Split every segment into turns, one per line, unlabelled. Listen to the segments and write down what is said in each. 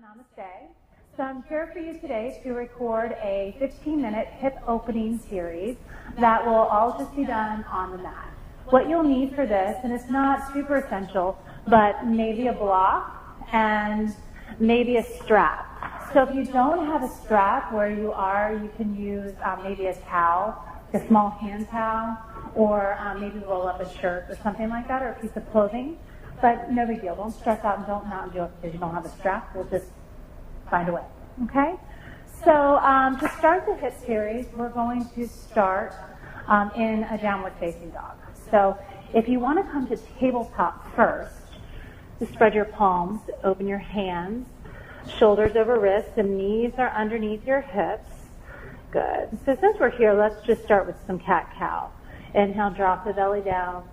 Namaste. So I'm here for you today to record a 15-minute hip opening series that will all just be done on the mat. What you'll need for this, and it's not super essential, but maybe a block and maybe a strap. So if you don't have a strap where you are, you can use maybe a towel, a small hand towel, or maybe roll up a shirt or something like that, or a piece of clothing. But no big deal. Don't stress out and don't not do it because you don't have a strap. We'll just find a way. Okay? So to start the hip series, we're going to start in a downward facing dog. So if you want to come to tabletop first, just spread your palms, open your hands, shoulders over wrists, and knees are underneath your hips. Good. So since we're here, let's just start with some cat-cow. Inhale, drop the belly down.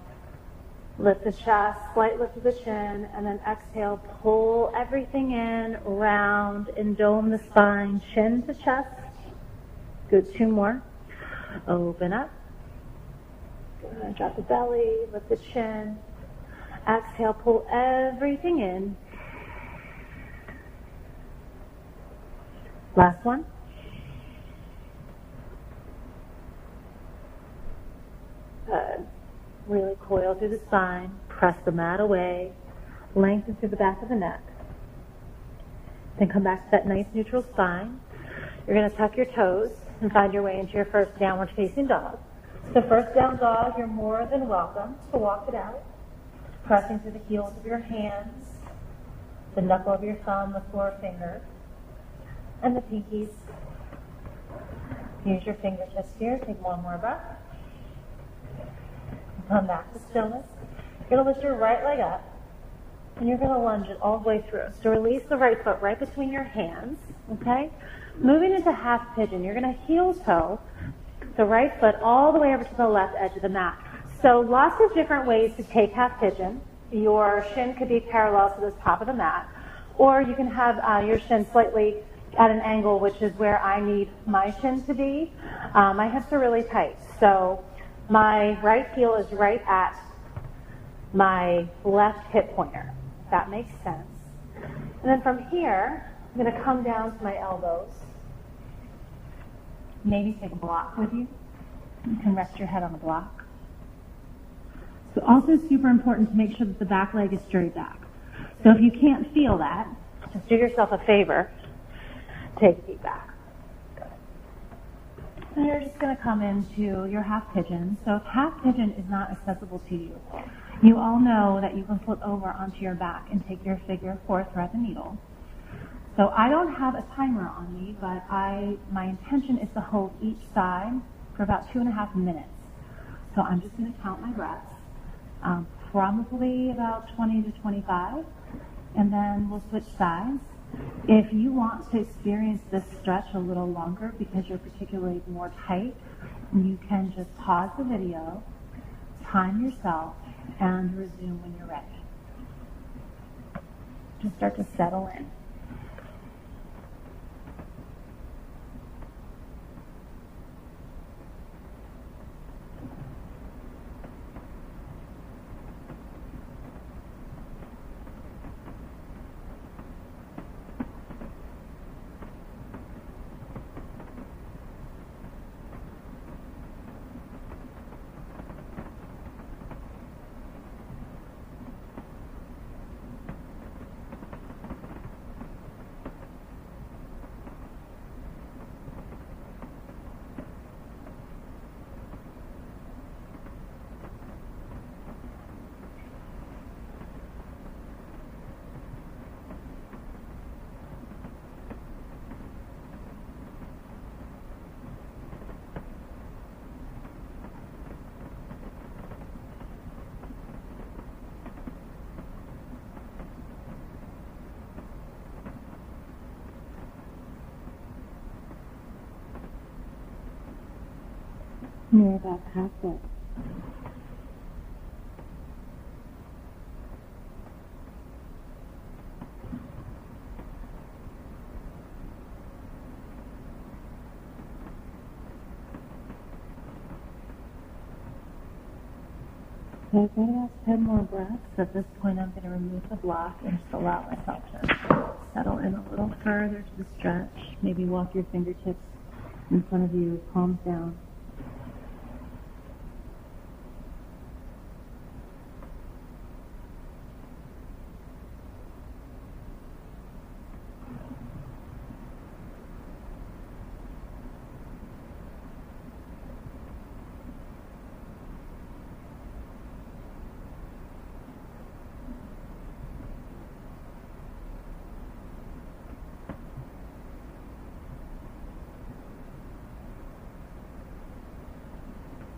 Lift the chest, slight lift of the chin, and then exhale, pull everything in, round, and dome the spine, chin to chest. Good, 2 more. Open up. Good. Drop the belly, lift the chin. Exhale, pull everything in. Last one. Good. Really coil through the spine, press the mat away, lengthen through the back of the neck. Then come back to that nice neutral spine. You're going to tuck your toes and find your way into your first downward facing dog. So first down dog, you're more than welcome to walk it out, pressing through the heels of your hands, the knuckle of your thumb, the forefinger, and the pinkies. Use your fingertips here. Take one more breath. Come back to stillness. You're going to lift your right leg up, and you're going to lunge it all the way through. So release the right foot right between your hands, okay? Moving into half pigeon, you're going to heel toe the right foot all the way over to the left edge of the mat. So lots of different ways to take half pigeon. Your shin could be parallel to the top of the mat, or you can have your shin slightly at an angle, which is where I need my shin to be. My hips are really tight, so my right heel is right at my left hip pointer, if that makes sense. And then from here, I'm going to come down to my elbows. Maybe take a block with you. You can rest your head on the block. So also super important to make sure that the back leg is straight back. So if you can't feel that, just do yourself a favor. Take a deep back. And you're just going to come into your half pigeon. So if half pigeon is not accessible to you, you all know that you can flip over onto your back and take your figure 4 thread the needle. So I don't have a timer on me, but my intention is to hold each side for about 2.5 minutes. So I'm just going to count my breaths, probably about 20 to 25, and then we'll switch sides. If you want to experience this stretch a little longer because you're particularly more tight, you can just pause the video, time yourself, and resume when you're ready. Just start to settle in. You're about halfway. So I've got about 10 more breaths. At this point, I'm going to remove the block and just allow myself to settle in a little further to the stretch. Maybe walk your fingertips in front of you, palms down.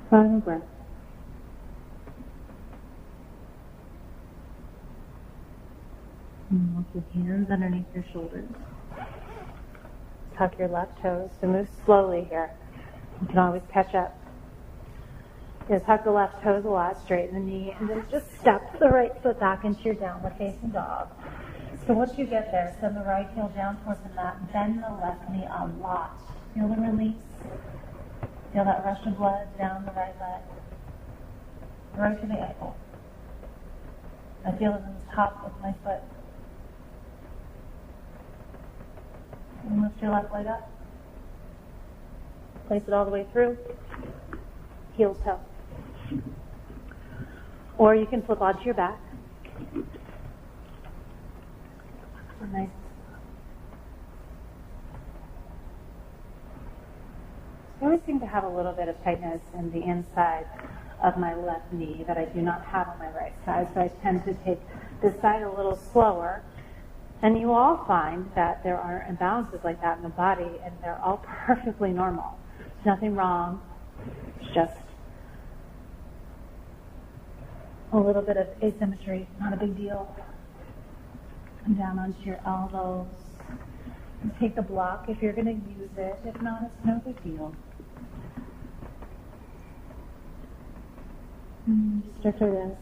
Final breath. And walk your hands underneath your shoulders. Tuck your left toes to move slowly here. You can always catch up. You tuck the left toes a lot, straighten the knee, and then just step the right foot back into your downward facing dog. So once you get there, send the right heel down towards the mat, bend the left knee a lot. Feel the release. Feel that rush of blood down the right leg. Right to the ankle. I feel it in the top of my foot. And lift your left leg up. Place it all the way through. Heel toe. Or you can flip onto your back. Nice. I always seem to have a little bit of tightness in the inside of my left knee that I do not have on my right side, so I tend to take this side a little slower. And you all find that there are imbalances like that in the body, and they're all perfectly normal. There's nothing wrong. It's just a little bit of asymmetry, not a big deal. Come down onto your elbows. And take the block if you're going to use it. If not, it's no big deal. Just start with this.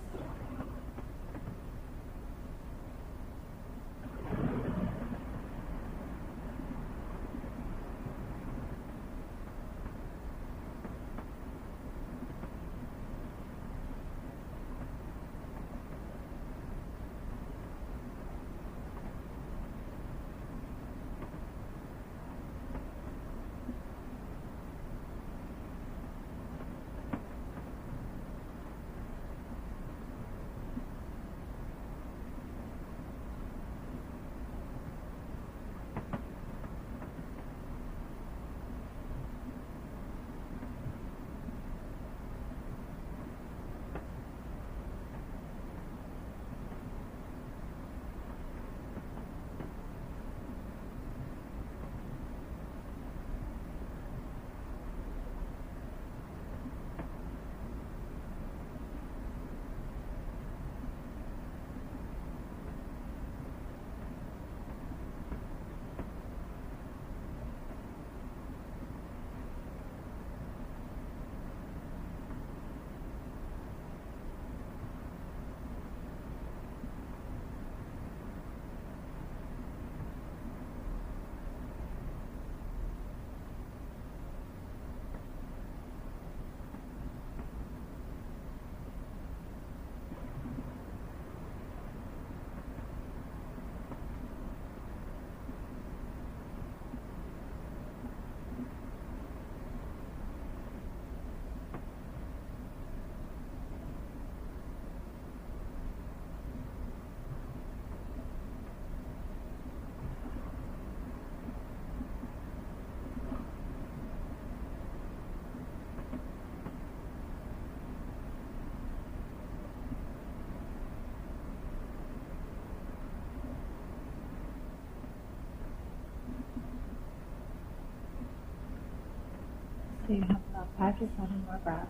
So you have about 5 to 7 more breaths.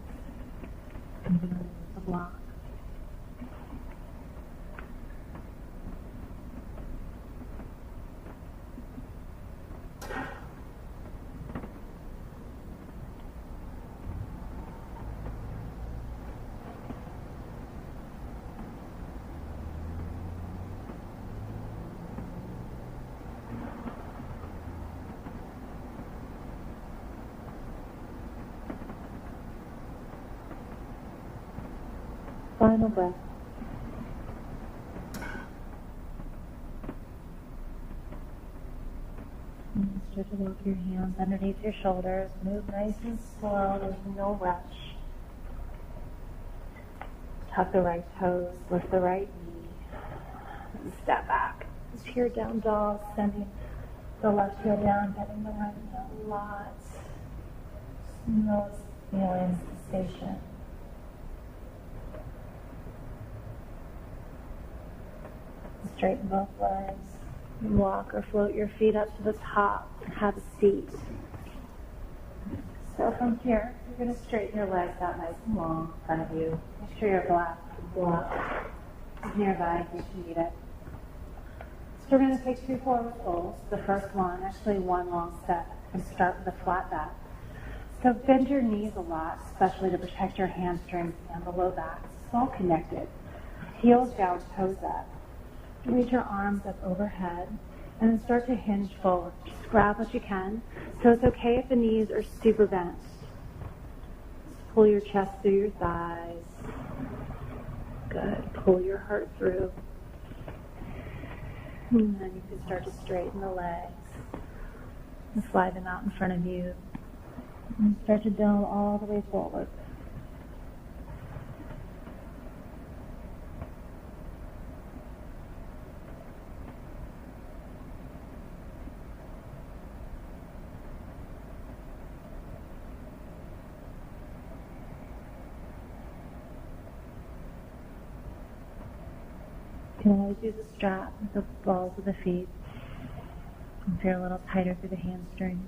I'm going to remove the block. Final breath. start to walk your hands underneath your shoulders. Move nice and slow. There's no rush. Tuck the right toes. Lift the right knee. And step back. This here down dog, sending the left heel down, bending the right knee a lot. Nose feeling sensation. Straighten both legs. Walk or float your feet up to the top. Have a seat. So from here, you're going to straighten your legs out nice and long in front of you. Make sure your block is nearby in case you need it. So we're going to take 2 forward folds. The first one, actually one long step, and start with a flat back. So bend your knees a lot, especially to protect your hamstrings and the low back. It's all connected. Heels down, toes up. Reach your arms up overhead and then start to hinge forward. Just grab what you can. So it's okay if the knees are super bent. Just pull your chest through your thighs. Good. Pull your heart through. And then you can start to straighten the legs and slide them out in front of you. And start to dome all the way forward. You can always use a strap with the balls of the feet if you're a little tighter through the hamstrings.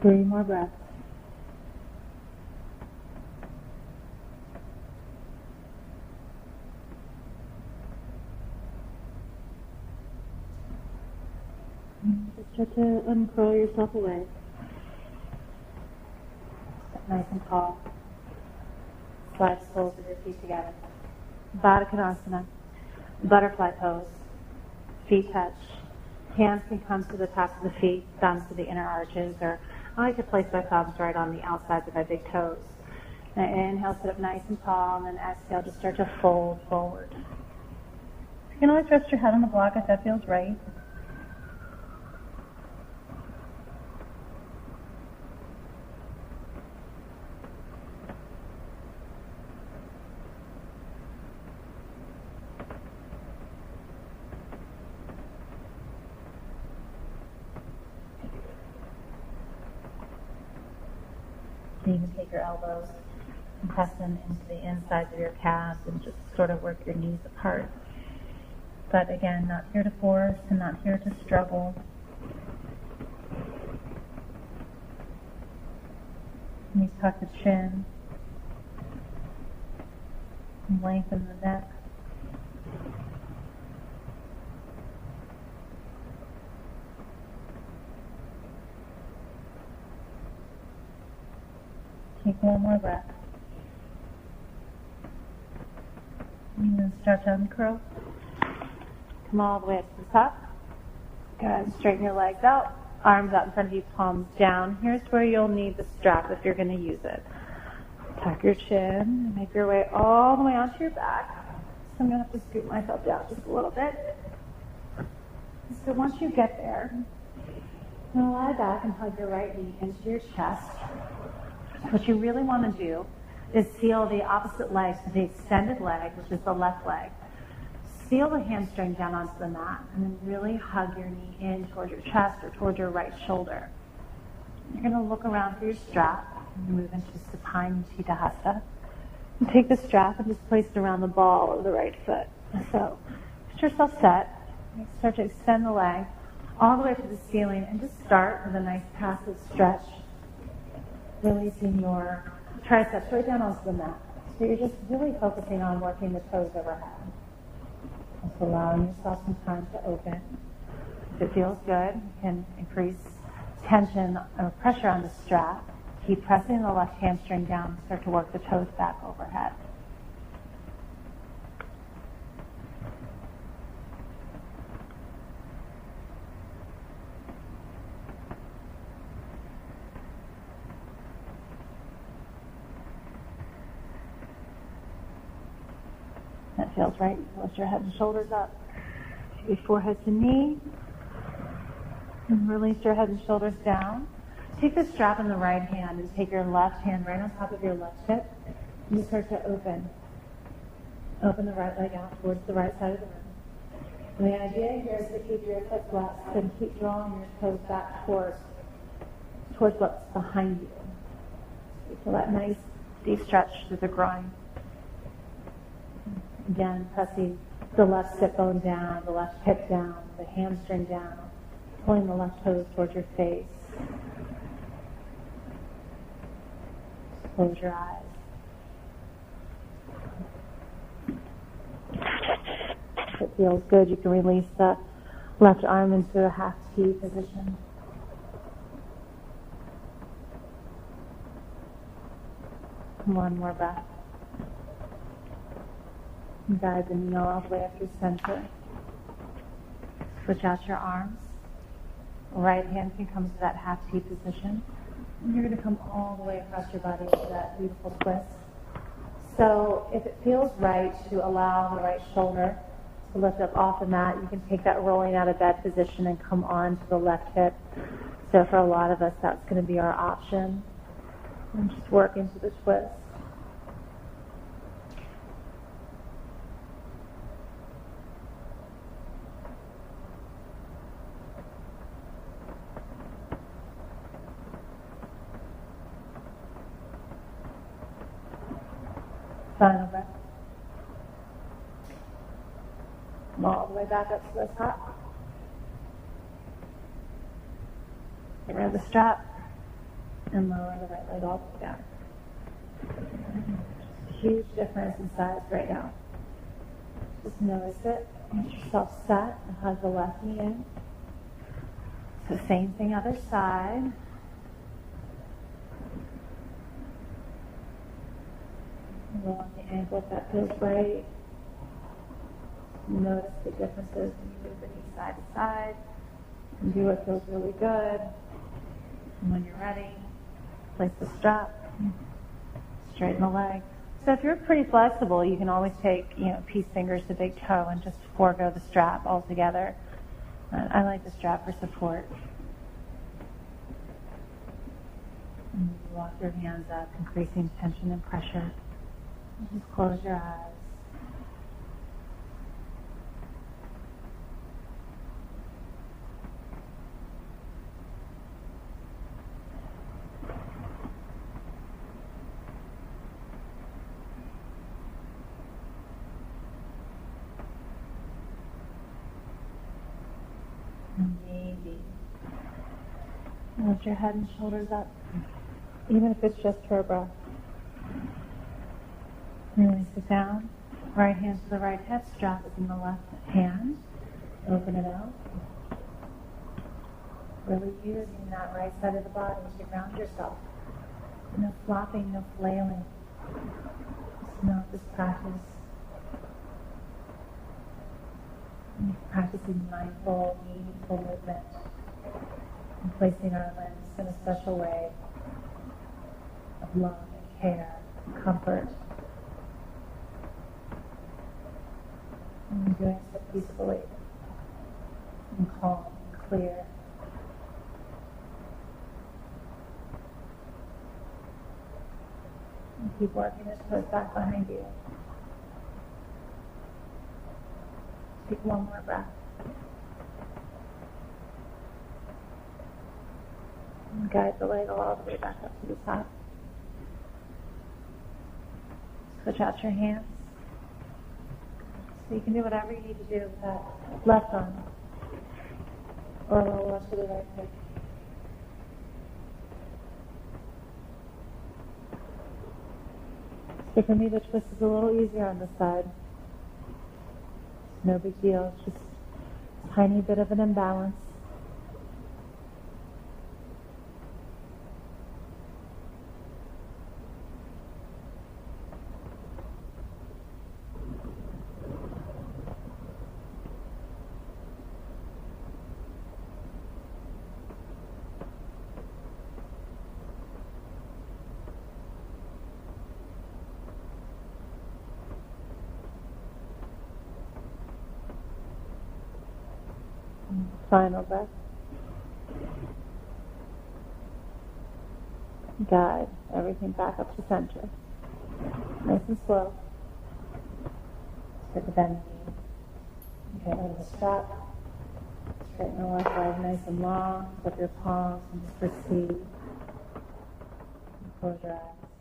Three more breaths. Just start to uncurl yourself away. Sit nice and tall. Slide the soles of your feet together. Baddha Konasana. Butterfly pose. Feet touch. Hands can come to the tops of the feet, thumbs to the inner arches, or I like to place my thumbs right on the outsides of my big toes. And inhale, sit up nice and tall, and then exhale, just start to fold forward. You can always rest your head on the block if that feels right. You can take your elbows and press them into the insides of your calves and just sort of work your knees apart. But again, not here to force and not here to struggle. You tuck the chin and lengthen the neck. Take one more breath. And then start to uncurl. Come all the way up to the top. Good. Straighten your legs out. Arms out in front of you, palms down. Here's where you'll need the strap if you're going to use it. Tuck your chin and make your way all the way onto your back. So I'm going to have to scoot myself down just a little bit. So once you get there, you'll lie back and hug your right knee into your chest. What you really want to do is feel the opposite leg, so the extended leg, which is the left leg. Feel the hamstring down onto the mat, and then really hug your knee in towards your chest or towards your right shoulder. You're going to look around for your strap and move into supine Utthita. And take the strap and just place it around the ball of the right foot. So get yourself set. Start to extend the leg all the way to the ceiling, and just start with a nice passive stretch. Releasing your triceps right down onto the mat. So you're just really focusing on working the toes overhead. Just allowing yourself some time to open. If it feels good, you can increase tension or pressure on the strap. Keep pressing the left hamstring down. Start to work the toes back overhead. that feels right. Lift your head and shoulders up. Your forehead to knee. And release your head and shoulders down. Take the strap in the right hand and take your left hand right on top of your left hip. And you start to open. Open the right leg out towards the right side of the room. And the idea here is to keep your hips flexed and keep drawing your toes back towards what's behind you. You feel that nice deep stretch through the groin. Again, pressing the left sit bone down, the left hip down, the hamstring down, pulling the left toes towards your face. Close your eyes. If it feels good, you can release the left arm into a half T position. One more breath. Guide the knee all the way up through center. Switch out your arms. Right hand can come to that half T position. And you're going to come all the way across your body into that beautiful twist. So if it feels right to allow the right shoulder to lift up off the mat, you can take that rolling out of bed position and come on to the left hip. So for a lot of us, that's going to be our option. And just work into the twist. Final breath. Come all the way back up to the top. Get rid of the strap and lower the right leg all the way down. Huge difference in size right now. Just notice it. Get yourself set and hug the left knee in. So same thing other side. Roll on the ankle if that feels right. Notice the differences when you move the knee side to side. And do what feels really good. And when you're ready, place the strap. Straighten the leg. So if you're pretty flexible, you can always take, peace fingers to big toe and just forego the strap altogether. I like the strap for support. And you walk your hands up, increasing tension and pressure. Just close your eyes. Maybe lift your head and shoulders up, even if it's just for a breath. Release it down. Right hand to the right hip, strap is in the left hand. Open it out. Really using that right side of the body to ground yourself. No flopping, no flailing. Just know this practice. Practicing mindful, meaningful movement. And placing our limbs in a special way of love and care and comfort. And doing so peacefully and calm and clear. And keep working the toes back behind you. Take one more breath. And guide the leg all the way back up to the top. Switch out your hands. So you can do whatever you need to do with that left arm. Or roll up to the right hip. So for me, the twist is a little easier on this side. No big deal, it's just a tiny bit of an imbalance. final breath. Guide everything back up to center. Nice and slow. Start to bend the knee. Okay, out of the strap. Straighten the left leg nice and long. Lift up your palms and just proceed. And close your eyes.